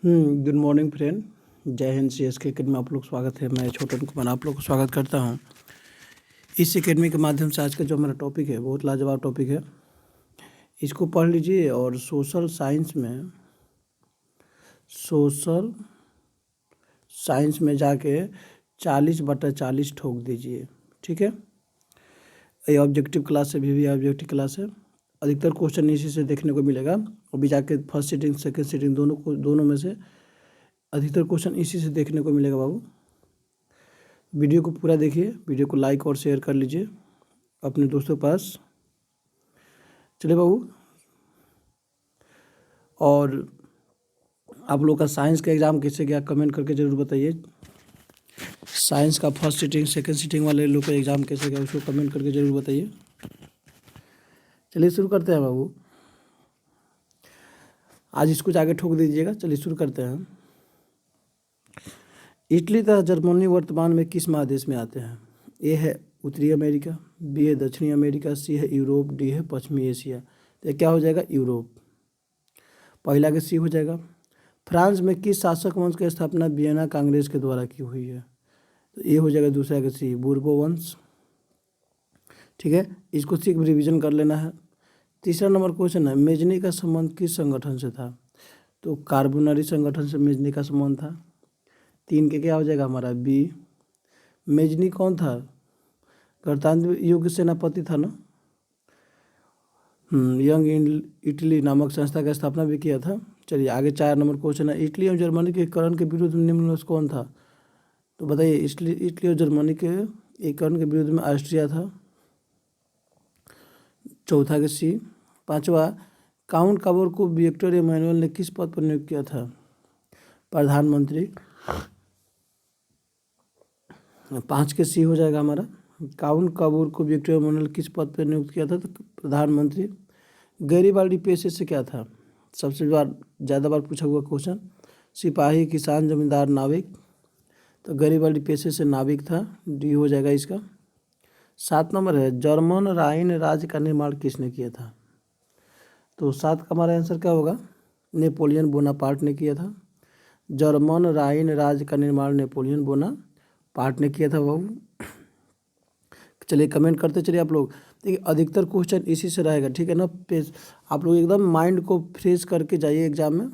Good morning friend. जय Hind. CSK academy में आप लोग स्वागत है। मैं छोटन कुमार आप लोग को स्वागत करता हूं। इस एकेडमी के माध्यम से आज का जो हमारा टॉपिक है बहुत लाजवाब टॉपिक है, इसको पढ़ लीजिए और सोशल साइंस में जाके 40/40 ठोक दीजिए। ठीक है, ये ऑब्जेक्टिव क्लास है, भी ऑब्जेक्टिव क्लास है। अधिकतर क्वेश्चन इसी से देखने को मिलेगा। अभी जाके फर्स्ट सीटिंग सेकंड सीटिंग दोनों में से अधिकतर क्वेश्चन इसी से देखने को मिलेगा बाबू। वीडियो को पूरा देखिए, वीडियो को लाइक और शेयर कर लीजिए अपने दोस्तों के पास। चलिए बाबू, और आप लोग का साइंस का एग्ज़ाम कैसे गया कमेंट करके ज़रूर बताइए। साइंस का फर्स्ट सीटिंग सेकंड सीटिंग वाले लोग का एग्ज़ाम कैसे गया उसको कमेंट करके ज़रूर बताइए। चलिए शुरू करते हैं बाबू, आज इसको जाके ठोक दीजिएगा। चलिए शुरू करते हैं। इटली तथा जर्मनी वर्तमान में किस महादेश में आते हैं? ए है उत्तरी अमेरिका, बी है दक्षिणी अमेरिका, सी है यूरोप, डी है पश्चिमी एशिया। तो क्या हो जाएगा? यूरोप। पहला के सी हो जाएगा। फ्रांस में किस शासक वंश की स्थापना वियना कांग्रेस के द्वारा की हुई है? तो ये हो जाएगा दूसरा के सी, बूर्बो वंश। ठीक है, इसको सिर्फ रिवीजन कर लेना है। तीसरा नंबर क्वेश्चन है, मेजनी का संबंध किस संगठन से था? तो कार्बोनरी संगठन से मेजनी का संबंध था। 3 के क्या हो जाएगा हमारा? बी। मेजनी कौन था? गणतंत्र युग सेनापति था ना। यंग इटली नामक संस्था की स्थापना भी किया था। चलिए आगे 4 नंबर क्वेश्चन है, इटली और जर्मनी के एकीकरण के विरुद्ध निम्न में से कौन था? तो बताइए, इटली और जर्मनी के एकीकरण के विरुद्ध में ऑस्ट्रिया था। चौथा के सी। पांचवा, काउंट काबोर को विक्टर इमैनुअल ने किस पद पर नियुक्त किया था? प्रधानमंत्री। 5 के सी हो जाएगा हमारा। काउंट काबूर को विक्टर इमैनुअल किस पद पर नियुक्त किया था? तो प्रधानमंत्री। गैरीबाल्डी पेशे से क्या था? सबसे ज़्यादा बार पूछा हुआ क्वेश्चन, सिपाही, किसान, जमींदार, नाविक। तो गैरीबाल्डी पेशे से नाविक था। डी हो जाएगा इसका। 7 नंबर है, जर्मन राइन राज्य का निर्माण किसने किया था? तो 7 का हमारा आंसर क्या होगा? नेपोलियन बोनापार्ट ने किया था। जर्मन राइन राज्य का निर्माण नेपोलियन बोनापार्ट ने किया था बाबू। चलिए कमेंट करते चलिए आप लोग। देखिए अधिकतर क्वेश्चन इसी से रहेगा, ठीक है ना। पेज आप लोग एकदम माइंड को फ्रेश करके जाइए एग्जाम में,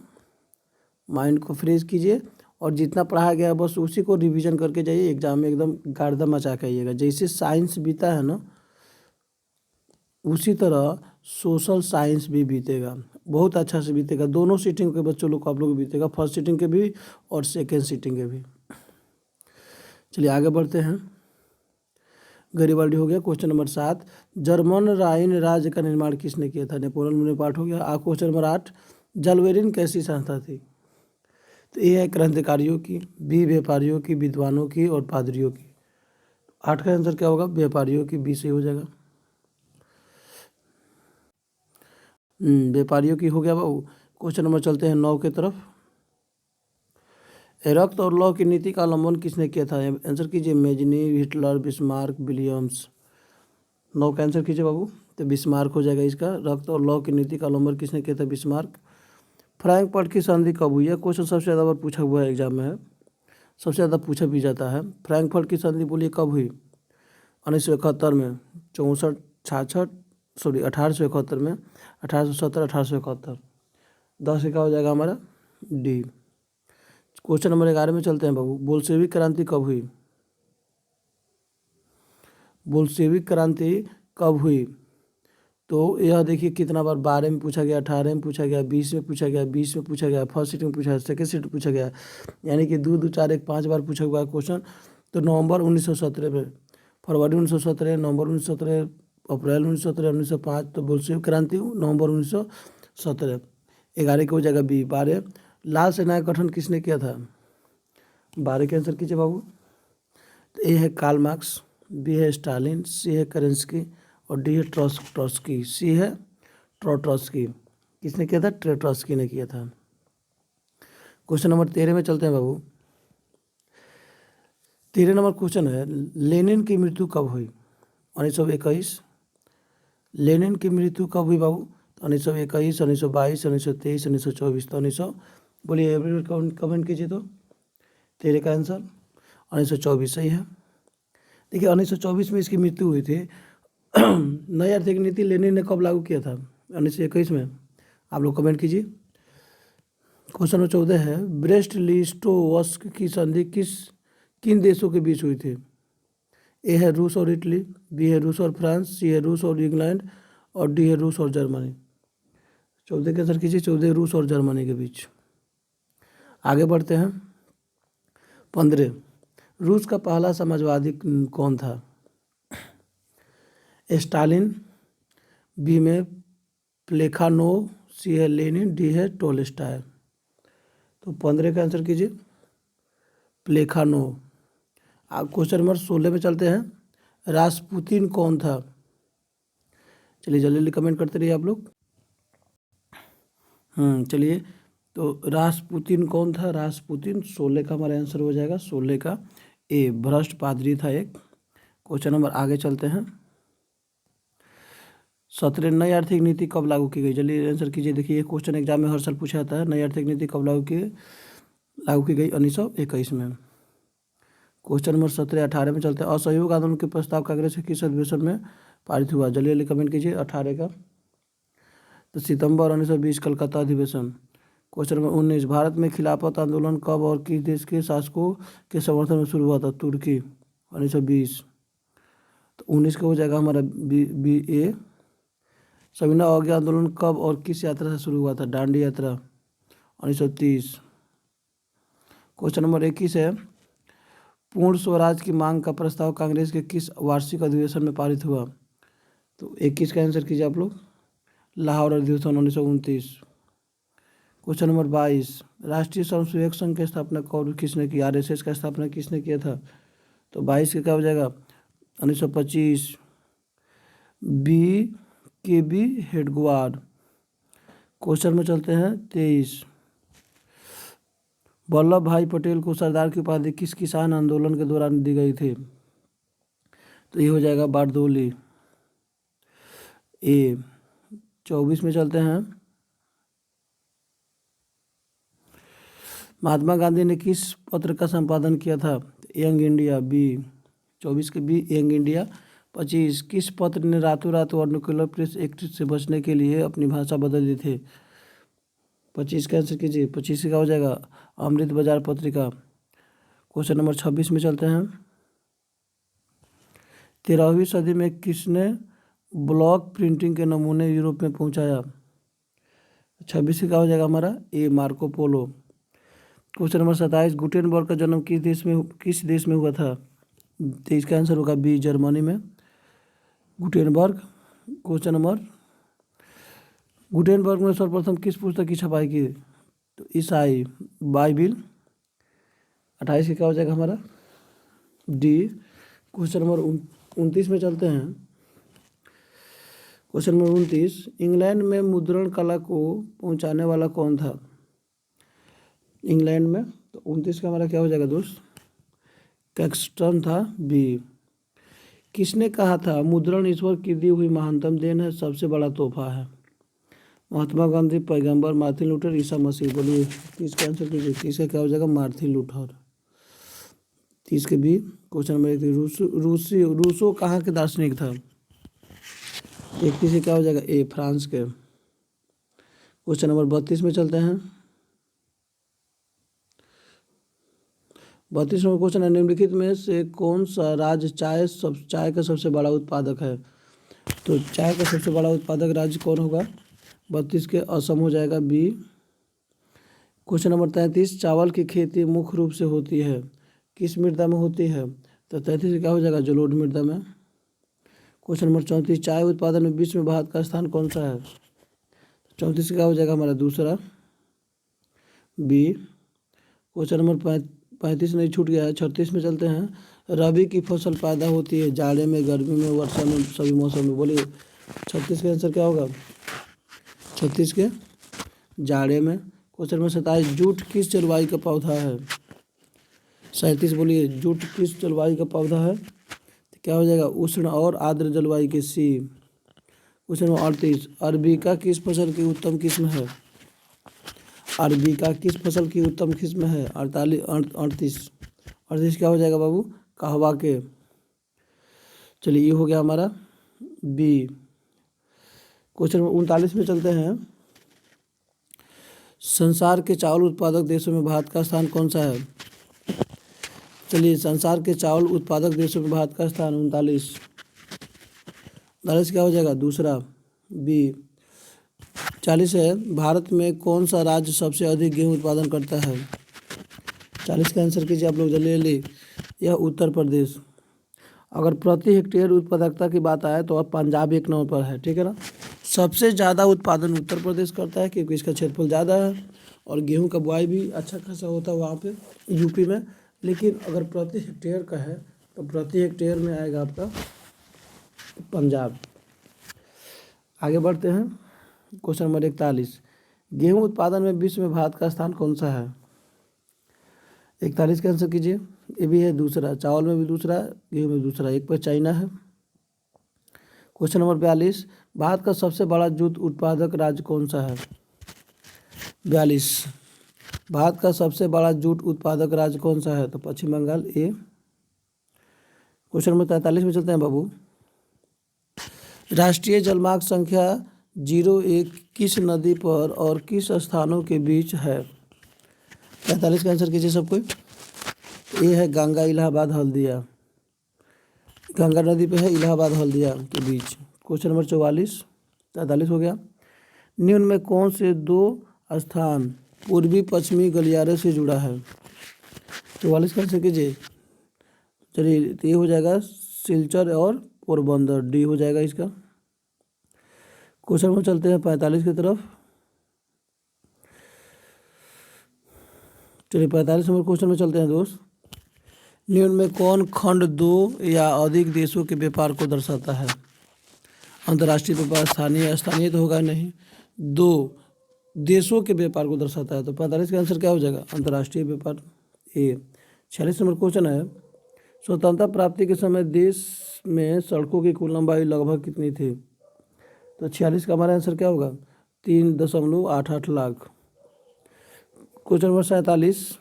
माइंड को फ्रेश कीजिए और जितना पढ़ाया गया बस उसी को रिवीजन करके जाइए एग्जाम में, एकदम गर्दा मचा के आइएगा। जैसे साइंस बीता है ना उसी तरह सोशल साइंस भी बीतेगा, बहुत अच्छा से बीतेगा। दोनों सीटिंग के बच्चों लोग को आप लोग बीतेगा, फर्स्ट सीटिंग के भी और सेकेंड सीटिंग के भी। चलिए आगे बढ़ते हैं। गैरीबाल्डी हो गया। क्वेश्चन नंबर 7, जर्मन राइन राज्य का निर्माण किसने किया था? नेपोलियन बोनापार्ट हो गया। क्वेश्चन नंबर 8, जलवेरिन कैसी संस्था थी? तो ए है क्रांतिकारियों की, बी व्यापारियों की, विद्वानों की और पादरियों की। 8 का आंसर क्या होगा? व्यापारियों की। बी से हो जाएगा। व्यापारियों की हो गया बाबू। क्वेश्चन नंबर चलते हैं 9 की तरफ। रक्त और लौ की नीति का अवलंबन किसने किया था? आंसर कीजिए, मेजनी, हिटलर, बिस्मार्क, विलियम्स। 9 का आंसर कीजिए बाबू। तो बिस्मार्क हो जाएगा इसका। रक्त और लौ की नीति का अवलंबन किसने किया था? बिस्मार्क। फ्रैंकफर्ट की संधि कब हुई है? क्वेश्चन सबसे ज़्यादा बार पूछा हुआ है एग्जाम में है, सबसे ज़्यादा पूछा भी जाता है। फ्रैंकफर्ट की संधि बोलिए कब हुई? 1971 में, 64, 66, सॉरी 1871 में, 1870, 1871। 10 का हो जाएगा हमारा डी। क्वेश्चन नंबर 11 में चलते हैं बाबू। बोल्शेविक क्रांति कब हुई? बोल्शेविक क्रांति कब हुई? तो यह देखिए कितना बार 12 में पूछा गया, 18 में पूछा गया, 20 में पूछा गया, 20 में पूछा गया, फर्स्ट सीट में पूछा गया, सेकंड सीट में पूछा गया, यानी कि 2 2 4 1 5 बार पूछा हुआ है क्वेश्चन। तो नवंबर 1917 में, फरवरी 1917, नवंबर 1917, अप्रैल 1917, 1905। तो बोल्शेविक क्रांति नवंबर 1917। 11 का हो जाएगा बी। 12, लाल सेना का गठन किसने किया था? 12 के आंसर कीजिए बाबू। तो ए है कार्ल मार्क्स, बी है स्टालिन, सी है केरेंस्की और डी है ट्रॉट्स्की। सी है ट्रॉट्स्की। किसने किया था? ट्रॉट्स्की ने किया था। क्वेश्चन नंबर 13 में चलते हैं बाबू। 13 नंबर क्वेश्चन है, लेनिन की मृत्यु कब हुई? 1921। लेनिन की मृत्यु कब हुई बाबू? 1921, 1922, 1923, 1924। तो बोलिए एवरीवन, कमेंट कीजिए। तो 13 का आंसर 1924 सही है। देखिए 1924 में इसकी मृत्यु हुई थी। नई आर्थिक नीति लेनिन ने कब लागू किया था? 1921 में। आप लोग कमेंट कीजिए। क्वेश्चन नंबर 14 है, ब्रेस्ट लिस्टोवस्क की संधि किन देशों के बीच हुई थी? ए है रूस और इटली, बी है रूस और फ्रांस, सी है रूस और इंग्लैंड और डी है रूस और जर्मनी। 14 के आंसर कीजिए। 14 रूस और जर्मनी के बीच। आगे बढ़ते हैं। 15 रूस का पहला समाजवादी कौन था? स्टालिन, बी में प्लेखानोव, सी है लेनिन, डी है टोल्स्टॉय। तो 15 का आंसर कीजिए प्लेखानोव। आप क्वेश्चन नंबर 16 में चलते हैं। रासपुतीन कौन था? चलिए जल्दी जल्दी कमेंट करते रहिए आप लोग। चलिए, तो रासपुतीन कौन था? रासपुतीन 16 का हमारा आंसर हो जाएगा, 16 का ए, भ्रष्ट पादरी था एक। क्वेश्चन नंबर आगे चलते हैं। 17 नई आर्थिक नीति कब लागू की गई? जल्दी आंसर कीजिए। देखिए ये क्वेश्चन एग्जाम में हर साल पूछा जाता है। नई आर्थिक नीति कब लागू की गई? 1921 में। क्वेश्चन नंबर 17 18 में चलते हैं। असहयोग आंदोलन के प्रस्ताव कांग्रेस के किस अधिवेशन में पारित हुआ? जल्दी जल्दी कमेंट कीजिए। 18 का तो सितंबर 1920 कलकत्ता अधिवेशन। क्वेश्चन नंबर 19 भारत में खिलाफत आंदोलन कब और किस देश के शासकों के समर्थन में शुरू हुआ था? तुर्की, 1920। तो 19 का हो जाएगा हमारा बी ए। संविधान अवज्ञा आंदोलन कब और किस यात्रा से शुरू हुआ था? दांडी यात्रा, 1930। क्वेश्चन नंबर 21 है, पूर्ण स्वराज की मांग का प्रस्ताव कांग्रेस के किस वार्षिक अधिवेशन में पारित हुआ? तो 21 का आंसर कीजिए आप लोग। लाहौर अधिवेशन, 1929। क्वेश्चन नंबर 22 राष्ट्रीय स्वयंसेवक संघ की स्थापना किसने की? आरएसएस का स्थापना किसने किया था? तो 22 का क्या हो जाएगा? 1925। बी के बी हेडगवार। क्वेश्चन में चलते हैं 23 वल्लभ भाई पटेल को सरदार की उपाधि किस किसान आंदोलन के दौरान दी गई थी? तो ये हो जाएगा बारदोली ए। 24 में चलते हैं। महात्मा गांधी ने किस पत्र का संपादन किया था? Young India, B. 24 के बी यंग इंडिया। 25 किस पत्र ने रातों रात वर्नाक्युलर प्रेस एक्ट से बचने के लिए अपनी भाषा बदल दी थी? 25 का आंसर कीजिए। 25 का हो जाएगा अमृत बाजार पत्रिका। क्वेश्चन नंबर 26 में चलते हैं। 13वीं सदी में किसने ब्लॉक प्रिंटिंग के नमूने यूरोप में पहुंचाया? 26 का हो जाएगा हमारा A, Marco Polo. Question number 27 Gutenberg का जन्म किस देश में हुआ था? 23 का आंसर होगा बी, जर्मनी में, गुटेनबर्ग। क्वेश्चन नंबर गुटेनबर्ग में सर्वप्रथम किस पुस्तक की छपाई की? तो ईसाई बाइबिल। 28 का क्या हो जाएगा हमारा डी। क्वेश्चन नंबर 29 में चलते हैं। क्वेश्चन नंबर 29 इंग्लैंड में मुद्रण कला को पहुंचाने वाला कौन था? इंग्लैंड में। तो 29 का हमारा क्या हो जाएगा दोस्त? कैक्सटन था, बी। किसने कहा था मुद्रण ईश्वर की दी हुई महानतम देन है, सबसे बड़ा तोहफा है? महात्मा गांधी, पैगंबर, मार्टिन लूथर, ईसा मसीह। बोलिए 30 का आंसर कीजिए। 30 का क्या हो जाएगा? Martin Luther. 30 के बी। क्वेश्चन नंबर 1 रूसो कहाँ के दार्शनिक था? 31 से क्या हो जाएगा? ए, फ्रांस के। क्वेश्चन नंबर 32 में चलते हैं। 32 नंबर क्वेश्चन है, निम्नलिखित में से कौन सा राज्य चाय का सबसे बड़ा उत्पादक है? तो चाय का सबसे बड़ा उत्पादक राज्य कौन होगा? 32 के असम हो जाएगा, बी। क्वेश्चन नंबर 33 चावल की खेती मुख्य रूप से होती है किस मृदा में होती है? तो 33 क्या हो जाएगा? जलोढ़ मृदा में। क्वेश्चन नंबर 34 चाय उत्पादन में विश्व में भारत का स्थान कौन सा है? 34 का हो जाएगा हमारा दूसरा, बी। क्वेश्चन नंबर 35 नहीं छूट गया है। 36 में चलते हैं। रबी की फसल पैदा होती है जाड़े में, गर्मी में, वर्षा में, सभी मौसम में। बोलिए 36 का आंसर क्या होगा? 36 के जाड़े में। क्वेश्चन नंबर 27 जूट किस जलवायु का पौधा है? 37 बोलिए जूट किस जलवायु का पौधा है? तो क्या हो जाएगा? उष्ण और आर्द्र जलवायु के, सी। क्वेश्चन नंबर 38 अरबिका किस फसल की उत्तम किस्म है? अरबी का किस फसल की उत्तम किस्म है? 38 क्या हो जाएगा बाबू? कहवा के। चलिए ये हो गया हमारा बी। क्वेश्चन नंबर 39 में चलते हैं। संसार के चावल उत्पादक देशों में भारत का स्थान कौन सा है? चलिए संसार के चावल उत्पादक देशों में भारत का स्थान 39 क्या हो जाएगा? दूसरा बी। 40 है, भारत में कौन सा राज्य सबसे अधिक गेहूं उत्पादन करता है? 40 का आंसर कीजिए आप लोग जल्दी जल्दी। यह उत्तर प्रदेश। अगर प्रति हेक्टेयर उत्पादकता की बात आए तो अब पंजाब 1 नंबर पर है, ठीक है ना। सबसे ज़्यादा उत्पादन उत्तर प्रदेश करता है क्योंकि इसका क्षेत्रफल ज़्यादा है और गेहूं का बुआई भी अच्छा खासा होता है वहाँ पे यूपी में। लेकिन अगर प्रति हेक्टेयर का है तो प्रति हेक्टेयर में आएगा आपका पंजाब। आगे बढ़ते हैं। क्वेश्चन नंबर 41, गेहूं उत्पादन में विश्व में भारत का स्थान कौन सा है? 41 का आंसर कीजिए। ये भी है दूसरा, चावल में भी दूसरा, गेहूं में दूसरा, 1 पर चाइना है। क्वेश्चन नंबर 42, भारत का सबसे बड़ा जूट उत्पादक राज्य कौन सा है? 42, भारत का सबसे बड़ा जूट उत्पादक राज्य कौन सा है? तो पश्चिम बंगाल, ए। क्वेश्चन नंबर 43 में चलते हैं बाबू। राष्ट्रीय जलमार्ग संख्या 01 किस नदी पर और किस स्थानों के बीच है? 43 का आंसर कीजिए सबको। ये है गंगा इलाहाबाद हल्दिया, गंगा नदी पे है, इलाहाबाद हल्दिया के बीच। क्वेश्चन नंबर 44, 43 हो गया। निम्न में कौन से 2 स्थान पूर्वी पश्चिमी गलियारे से जुड़ा है? 44 का आंसर कीजिए। चलिए तो ये हो जाएगा सिलचर और पोरबंदर, डी हो जाएगा इसका। क्वेश्चन में चलते हैं 45 की तरफ। चलिए 45 नंबर क्वेश्चन में चलते हैं दोस्त। निम्न में कौन खंड 2 या अधिक देशों के व्यापार को दर्शाता है? अंतर्राष्ट्रीय व्यापार, स्थानीय, स्थानीय तो होगा नहीं, 2 देशों के व्यापार को दर्शाता है। तो 45 का आंसर क्या हो जाएगा? अंतर्राष्ट्रीय व्यापार, ए। 46 नंबर क्वेश्चन है, स्वतंत्रता प्राप्ति के समय देश में सड़कों की कुल लंबाई लगभग कितनी थी? तो 46 का हमारा आंसर क्या होगा? 3.88 लाख। क्वेश्चन नंबर 47,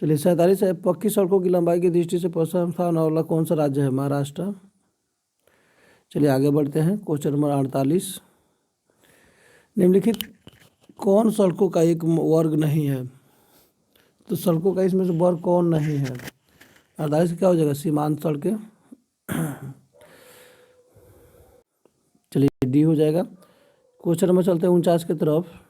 चलिए 47 है, पक्की सड़कों की लंबाई की दृष्टि से प्रथम स्थान वाला कौन सा राज्य है? महाराष्ट्र। चलिए आगे बढ़ते हैं। क्वेश्चन नंबर 48, निम्नलिखित कौन सड़कों का एक वर्ग नहीं है? तो सड़कों का इसमें से वर्ग कौन नहीं है? 48 क्या हो जाएगा? सीमांत सड़कें। चलिए डी हो जाएगा। क्वेश्चन नंबर चलते हैं 49 की तरफ।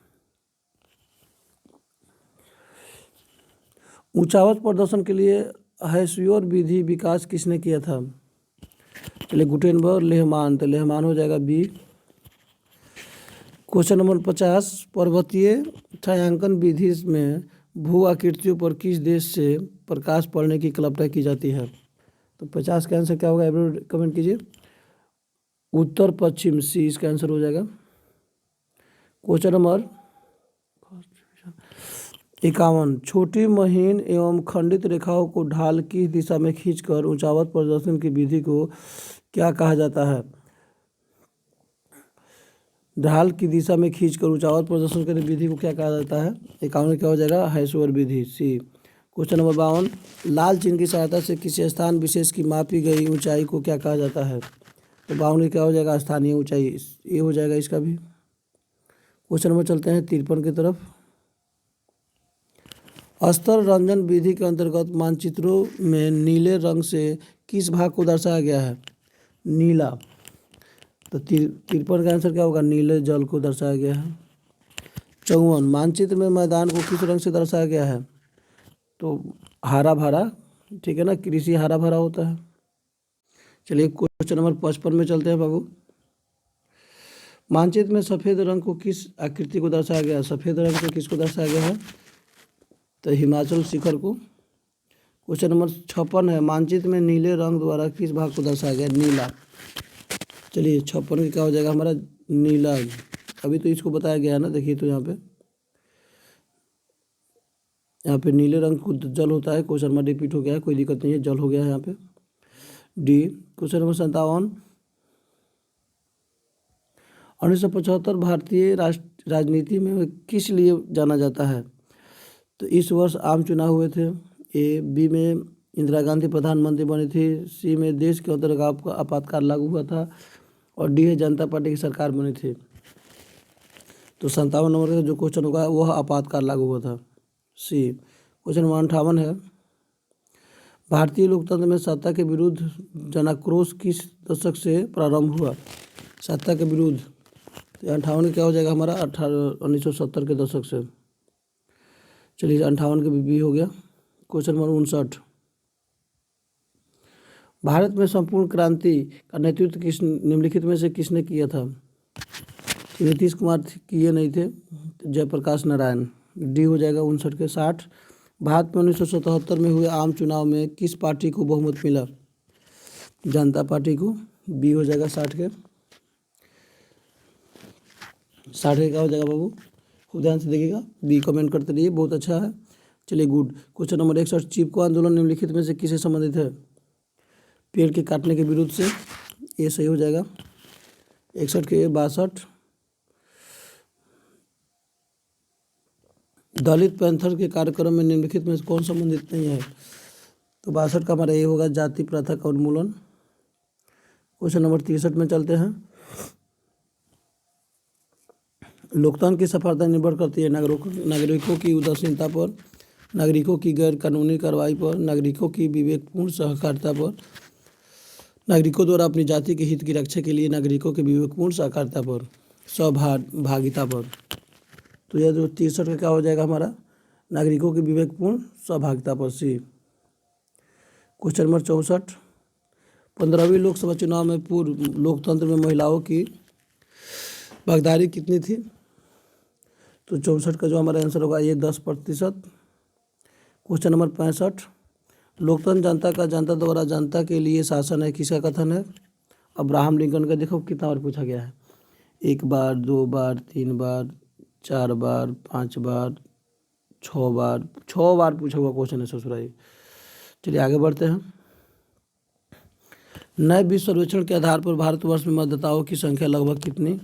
ऊंचावत प्रदर्शन के लिए हैस्योर विधि विकास किसने किया था? चलिए गुटेनबर्ग, लेहमान, तो लेहमान हो जाएगा बी। क्वेश्चन नंबर 50, पर्वतीय छायांकन विधि में भू आकृतियों पर किस देश से प्रकाश पड़ने की कल्पना की जाती है? तो 50 का आंसर क्या होगा? एवरी कमेंट कीजिए। उत्तर पश्चिम, सी इसका आंसर हो जाएगा। क्वेश्चन नंबर 51, छोटी महीन एवं खंडित रेखाओं को ढाल की दिशा में खींचकर ऊंचावत प्रदर्शन की विधि को क्या कहा जाता है? ढाल की दिशा में खींचकर ऊंचावत प्रदर्शन करने विधि को क्या कहा जाता है? 51 क्या हो जाएगा? हैस्योर विधि, सी। क्वेश्चन नंबर 52, लाल चिन्ह की सहायता से किसी स्थान विशेष की मापी गई ऊंचाई को क्या कहा जाता है? तो 52 क्या हो जाएगा? स्थानीय ऊंचाई, ये हो जाएगा इसका भी। क्वेश्चन नंबर चलते हैं 53 की तरफ। स्तर रंजन विधि के अंतर्गत मानचित्रों में नीले रंग से किस भाग को दर्शाया गया है? नीला। तो 53 का आंसर क्या होगा? नीले जल को दर्शाया गया है। 54, मानचित्र में मैदान को किस रंग से दर्शाया गया है? तो हरा भरा, ठीक है ना, कृषि हरा भरा होता है। चलिए क्वेश्चन नंबर 55 में चलते हैं बाबू। मानचित्र में सफ़ेद रंग को किस आकृति को दर्शाया गया है? सफ़ेद रंग से किसको दर्शाया गया है? तो हिमाचल शिखर को। क्वेश्चन नंबर 56 है, मानचित्र में नीले रंग द्वारा किस भाग को दर्शाया गया? नीला। चलिए 56 क्या हो जाएगा हमारा? नीला। अभी तो इसको बताया गया है ना, देखिए तो यहाँ पे नीले रंग को जल होता है। क्वेश्चन नंबर रिपीट हो गया है, कोई दिक्कत नहीं है, जल हो गया है यहाँ पे, डी। क्वेश्चन नंबर 57, 1975 भारतीय राजनीति में किस लिए जाना जाता है? तो इस वर्ष आम चुनाव हुए थे। ए, बी में इंदिरा गांधी प्रधानमंत्री बनी थी, सी में देश के अंतर्गत आपातकाल लागू हुआ था, और डी है जनता पार्टी की सरकार बनी थी। तो 57 नंबर का जो क्वेश्चन होगा वह आपातकाल लागू हुआ था, सी। क्वेश्चन नंबर 58 है, भारतीय लोकतंत्र में सत्ता के विरुद्ध जनाक्रोश किस दशक से प्रारंभ हुआ? सत्ता के विरुद्ध, तो 58 क्या हो जाएगा हमारा? 1970 के दशक से। चलिए 58 के बी हो गया। क्वेश्चन नंबर 59, भारत में संपूर्ण क्रांति का नेतृत्व किस निम्नलिखित में से किसने किया था? नीतीश कुमार किए नहीं थे, जयप्रकाश नारायण। डी हो जाएगा 59 के। 60, भारत में 1977 में हुए आम चुनाव में किस पार्टी को बहुमत मिला? जनता पार्टी को। बी हो जाएगा 60 के। 60 का हो जाएगा बाबू, खूब ध्यान से देखिएगा, बी कमेंट करते रहिए, बहुत अच्छा है। चलिए गुड। क्वेश्चन नंबर 61, चिपको आंदोलन निम्नलिखित में से किससे संबंधित है? पेड़ के काटने के विरुद्ध से। ये सही हो जाएगा। 61 के। 62, दलित पैंथर के कार्यक्रम में निम्नलिखित में से कौन संबंधित नहीं है? तो 62 का हमारा ये होगा जाति प्रथा का उन्मूलन। क्वेश्चन नंबर 63 में चलते हैं, लोकतंत्र की सफलता निर्भर करती है नागरिकों की उदासीनता पर, नागरिकों की गैर कानूनी कार्रवाई पर, नागरिकों की विवेकपूर्ण सहकारिता पर, नागरिकों द्वारा अपनी जाति के हित की रक्षा के लिए नागरिकों की विवेकपूर्ण सहकारिता पर, सहभागिता पर। तो यह जो 63 का क्या हो जाएगा हमारा? नागरिकों की विवेकपूर्ण सहभागिता पर, सी। क्वेश्चन नंबर 64, 15वीं लोकसभा चुनाव में पूर्व लोकतंत्र में महिलाओं की भागीदारी कितनी थी? तो 64 का जो हमारा आंसर होगा ये 10%। क्वेश्चन नंबर 65, लोकतंत्र जनता का जनता द्वारा जनता के लिए शासन है, किसका कथन है? अब्राहम लिंकन का। देखो कितना बार पूछा गया है, 1 बार, 2 बार, 3 बार, 4 बार, 5 बार, 6 बार, 6 बार पूछा हुआ क्वेश्चन है ससुराई। चलिए आगे बढ़ते हैं। नए विश्व सर्वेक्षण के आधार पर भारतवर्ष में मतदाताओं की संख्या लगभग कितनी?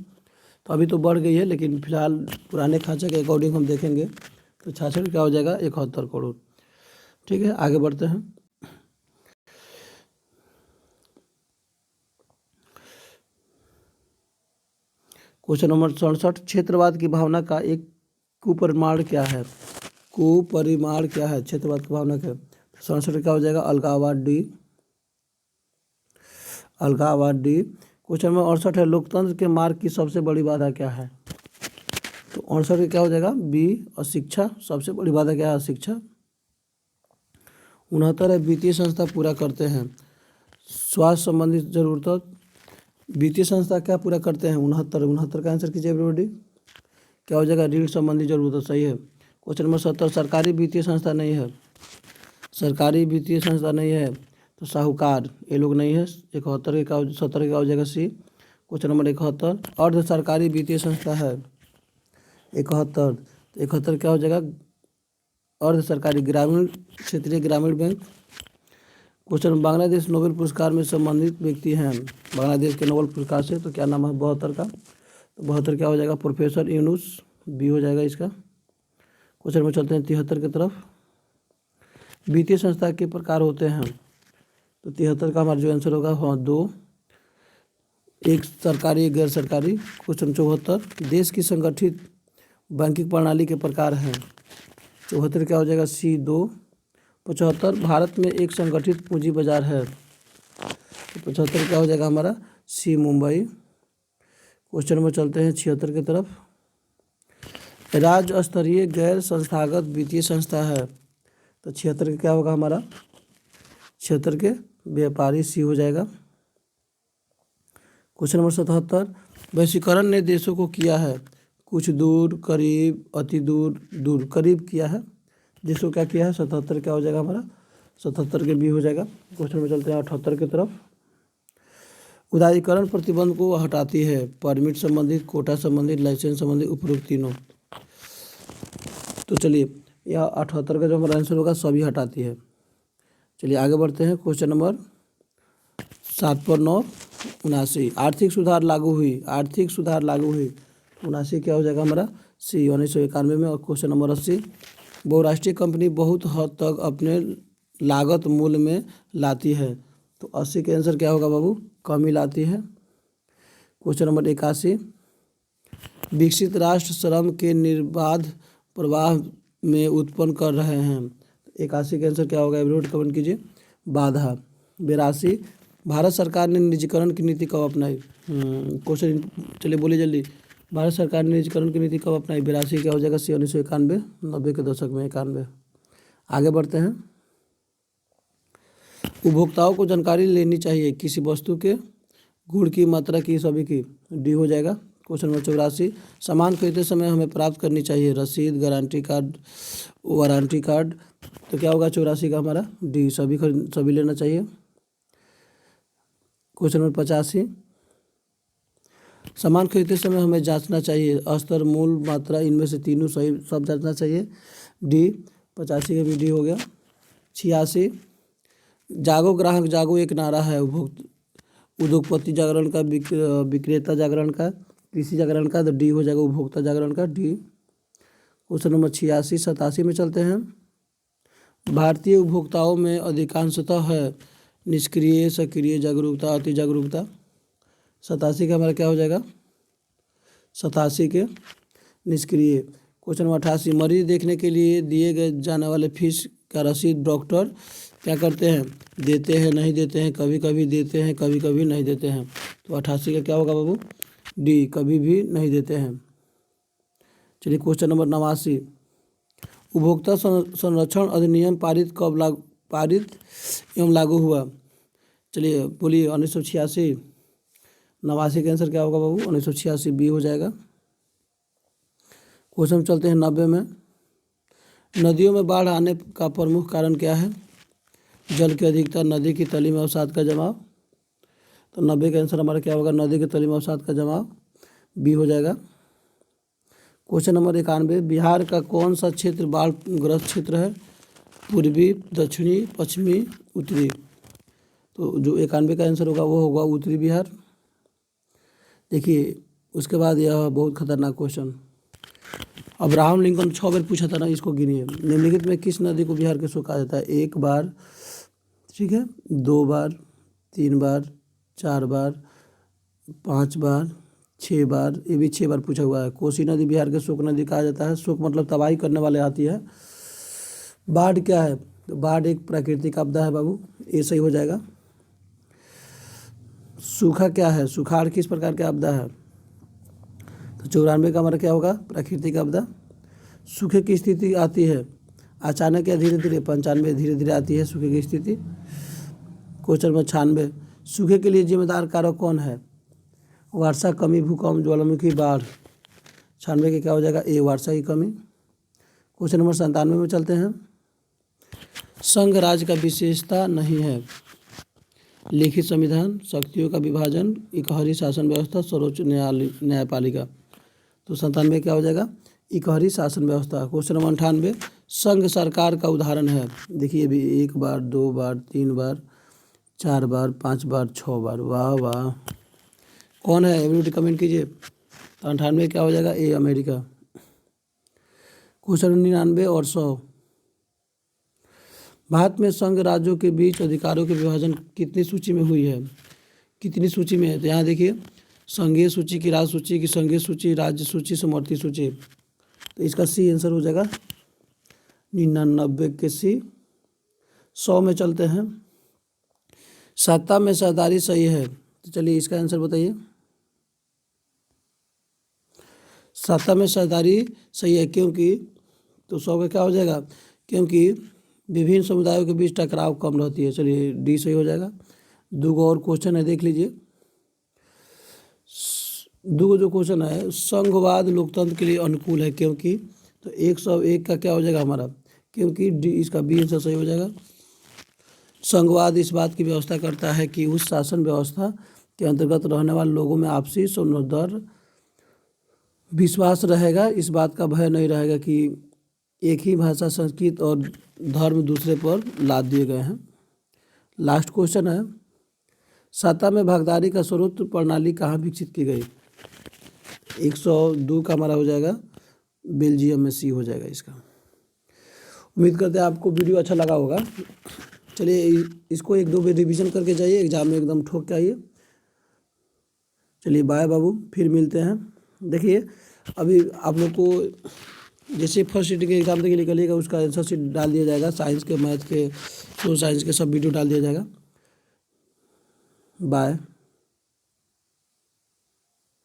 तो अभी तो बढ़ गई है, लेकिन फिलहाल पुराने खांचे के अकॉर्डिंग हम देखेंगे तो 66 क्या हो जाएगा? 71 करोड़। ठीक है, आगे बढ़ते हैं। क्वेश्चन नंबर 67, क्षेत्रवाद की भावना का एक कुपरिमाण क्या है? कुपरिमाण क्या है क्षेत्रवाद की भावना का? 67 क्या हो जाएगा? अलगाववाद, डी। अलगाववाद, डी। क्वेश्चन नंबर 68 है, लोकतंत्र के मार्ग की सबसे बड़ी बाधा क्या है? तो 68 क्या हो जाएगा? बी, अशिक्षा। सबसे बड़ी बाधा क्या है? अशिक्षा। 69 है, वित्तीय संस्था पूरा करते हैं स्वास्थ्य संबंधित जरूरत। वित्तीय संस्था क्या पूरा करते हैं? 69 का आंसर कीजिए एवरीबॉडी। क्या हो जाएगा? ऋण संबंधी जरूरत, सही है। क्वेश्चन नंबर 70, सरकारी वित्तीय संस्था नहीं है, सरकारी वित्तीय संस्था नहीं है तो साहूकार, ये लोग नहीं है। 71 का 70 का हो जाएगा सी। क्वेश्चन नंबर 71, अर्ध सरकारी वित्तीय संस्था है 71, तो 71 क्या हो जाएगा? अर्ध सरकारी ग्रामीण क्षेत्रीय ग्रामीण बैंक। क्वेश्चन, बांग्लादेश नोबेल पुरस्कार में संबंधित व्यक्ति हैं बांग्लादेश के नोबेल पुरस्कार से, तो क्या नाम है? 72 का। तो 72 क्या हो जाएगा? प्रोफेसर यूनुस, बी हो जाएगा इसका। क्वेश्चन में चलते हैं 73 की तरफ। वित्तीय संस्था के प्रकार होते हैं, तो 73 का हमारा जो आंसर होगा हाँ 2, एक सरकारी एक गैर सरकारी। क्वेश्चन 74, देश की संगठित बैंकिंग प्रणाली के प्रकार हैं। 74 क्या हो जाएगा? सी, 2। 75, भारत में एक संगठित पूंजी बाजार है, तो 75 क्या हो जाएगा हमारा? सी, मुंबई। क्वेश्चन में चलते हैं 76 की तरफ। राज्य स्तरीय गैर संस्थागत वित्तीय संस्था है, तो 76 क्या होगा हमारा? 76 के व्यापारी, सी हो जाएगा। क्वेश्चन नंबर 77, वैश्वीकरण ने देशों को किया है कुछ दूर, करीब, अति दूर, दूर। करीब किया है देशों, क्या किया है? 77 क्या हो जाएगा हमारा? 77 के बी हो जाएगा। क्वेश्चन में चलते हैं 78 की तरफ। उदारीकरण प्रतिबंध को हटाती है, परमिट संबंधित, कोटा संबंधित, लाइसेंस संबंधित, उपरोक्त तीनों। तो चलिए यह 78 का जो हमारा आंसर होगा सभी हटाती है। चलिए आगे बढ़ते हैं। क्वेश्चन नंबर 7 पर 9, 79, आर्थिक सुधार लागू हुई, आर्थिक सुधार लागू हुई, 79 क्या हो जाएगा हमारा सी 1991 में। और क्वेश्चन नंबर 80, बहुराष्ट्रीय कंपनी बहुत हद तक अपने लागत मूल्य में लाती है, तो 80 का आंसर क्या होगा बाबू, कमी लाती है। क्वेश्चन नंबर 81, विकसित राष्ट्र श्रम के निर्बाध प्रवाह में उत्पन्न कर रहे हैं, 81 का आंसर क्या होगा, एब्रोड कमेंट कीजिए, बाधा। 82, भारत सरकार ने निजीकरण की नीति कब अपनाई, क्वेश्चन चलिए बोलिए जल्दी, भारत सरकार ने निजीकरण की नीति कब अपनाई, 82 क्या हो जाएगा सी 1991, 90 के दशक में 91। आगे बढ़ते हैं, उपभोक्ताओं को जानकारी लेनी चाहिए किसी वस्तु के गुण की, मात्रा की, सभी की, डी हो जाएगा। क्वेश्चन नंबर 84, सामान खरीदते समय हमें प्राप्त करनी चाहिए रसीद, गारंटी कार्ड, वारंटी कार्ड, तो क्या होगा 84 का हमारा डी, सभी लेना चाहिए। क्वेश्चन नंबर 85, सामान खरीदते समय हमें जांचना चाहिए स्तर, मूल, मात्रा, इनमें से तीनों सही सब जांचना चाहिए, डी, 85 का भी डी हो गया। 86, जागो ग्राहक जागो एक नारा है उद्योगपति जागरण का, विक्रेता जागरण का, कृषि जागरण का, तो डी हो जाएगा उपभोक्ता जागरण का, डी। क्वेश्चन नंबर 86, 87 में चलते हैं, भारतीय उपभोक्ताओं में अधिकांशतः है निष्क्रिय, सक्रिय जागरूकता, अति जागरूकता, 87 का हमारा क्या हो जाएगा, 87 के निष्क्रिय। क्वेश्चन नंबर 88, मरीज देखने के लिए दिए गए जाने वाले फीस का रसीद डॉक्टर क्या करते हैं, देते हैं, नहीं देते हैं, कभी कभी देते हैं, कभी कभी नहीं देते हैं, तो 88 का क्या होगा बाबू, डी, कभी भी नहीं देते हैं। चलिए क्वेश्चन नंबर 89, उपभोक्ता संरक्षण अधिनियम पारित एवं लागू हुआ, चलिए बोलिए 1986, 89 का आंसर क्या होगा बाबू, 1986 बी हो जाएगा। क्वेश्चन चलते हैं 90 में, नदियों में बाढ़ आने का प्रमुख कारण क्या है, जल की अधिकता, नदी की तली में अवसाद का जमाव, तो 90 का आंसर हमारा क्या होगा, नदी की तली में अवसाद का जमाव, बी हो जाएगा। क्वेश्चन नंबर 91, बिहार का कौन सा क्षेत्र बाढ़ ग्रस्त क्षेत्र है, पूर्वी, दक्षिणी, पश्चिमी, उत्तरी, तो जो 91 का आंसर होगा वो होगा उत्तरी बिहार। देखिए उसके बाद यह बहुत खतरनाक क्वेश्चन, अब्राहम लिंकन 6 बार पूछा था ना, इसको गिनिए, निम्नलिखित में किस नदी को बिहार के शो कहा जाता है, 1 बार, ठीक है, 2 बार, 3 बार, 4 बार, 5 बार, 6 बार, ये भी 6 बार पूछा हुआ है। कोसी नदी बिहार के शोक नदी कहा जाता है, शोक मतलब तबाही करने वाले आती है। बाढ़ क्या है, तो बाढ़ एक प्राकृतिक आपदा है बाबू, ये सही हो जाएगा। सूखा क्या है, सुखाड़ किस प्रकार की आपदा है, तो 94 का हमारा क्या होगा, प्राकृतिक आपदा। सूखे की स्थिति आती है अचानक या धीरे धीरे, 95 धीरे धीरे आती है सूखे की स्थिति। क्वेश्चन नंबर 96, सूखे के लिए जिम्मेदार कारक कौन है, वर्षा, कमी, भूकंप, ज्वालामुखी, बाढ़, 96 के क्या हो जाएगा, ए, वर्षा की कमी। क्वेश्चन नंबर 97 में चलते हैं, संघ राज्य का विशेषता नहीं है, लिखित संविधान, शक्तियों का विभाजन, इकहरी शासन व्यवस्था, सर्वोच्च न्यायपालिका, तो 97 क्या हो जाएगा, इकहरी शासन व्यवस्था। क्वेश्चन नंबर 98, संघ सरकार का उदाहरण है, देखिए भी 1 बार, 2 बार, 3 बार, 4 बार, 5 बार, 6 बार, वाह वाह, कौन है एवरीबॉडी कमेंट कीजिए, तो 98 क्या हो जाएगा, ए, अमेरिका। क्वेश्चन 99 और 100, भारत में संघ राज्यों के बीच अधिकारों के विभाजन कितनी सूची में हुई है, कितनी सूची में है, तो यहाँ देखिए संघीय सूची की, राज्य सूची की, संघीय सूची, राज्य सूची, समवर्ती सूची, तो इसका सी आंसर हो जाएगा 99 के सी। 100 में चलते हैं, सत्ता में सरदारी सही है, तो चलिए इसका आंसर बताइए, सत्ता में सरदारी सही है क्योंकि, तो 100 का क्या हो जाएगा, क्योंकि विभिन्न समुदायों के बीच टकराव कम रहती है, चलिए डी सही हो जाएगा। 2 और क्वेश्चन है देख लीजिए, 2 जो क्वेश्चन है, संघवाद लोकतंत्र के लिए अनुकूल है क्योंकि, तो 101 का क्या हो जाएगा हमारा, क्योंकि डी, इसका बी आंसर सही हो जाएगा। संघवाद इस बात की व्यवस्था करता है कि उस शासन व्यवस्था के अंतर्गत रहने वाले लोगों में आपसी सौहार्द विश्वास रहेगा, इस बात का भय नहीं रहेगा कि एक ही भाषा, संस्कृत और धर्म दूसरे पर लाद दिए गए हैं। लास्ट क्वेश्चन है, सत्ता में भागीदारी का स्वरूप प्रणाली कहाँ विकसित की गई, 102 का हमारा हो जाएगा, बेल्जियम में सी हो जाएगा इसका। उम्मीद करते हैं आपको वीडियो अच्छा लगा होगा। चलिए इसको 1-2 बार रिवीजन करके जाइए, एग्जाम में एकदम ठोक के आइए। चलिए बाय बाबू, फिर मिलते हैं। देखिए अभी आप लोग को जैसे फर्स्ट सीट के एग्ज़ाम के निकलिएगा उसका आंसर शीट डाल दिया जाएगा, साइंस के, मैथ के, सोशल साइंस के सब वीडियो डाल दिया जाएगा। बाय।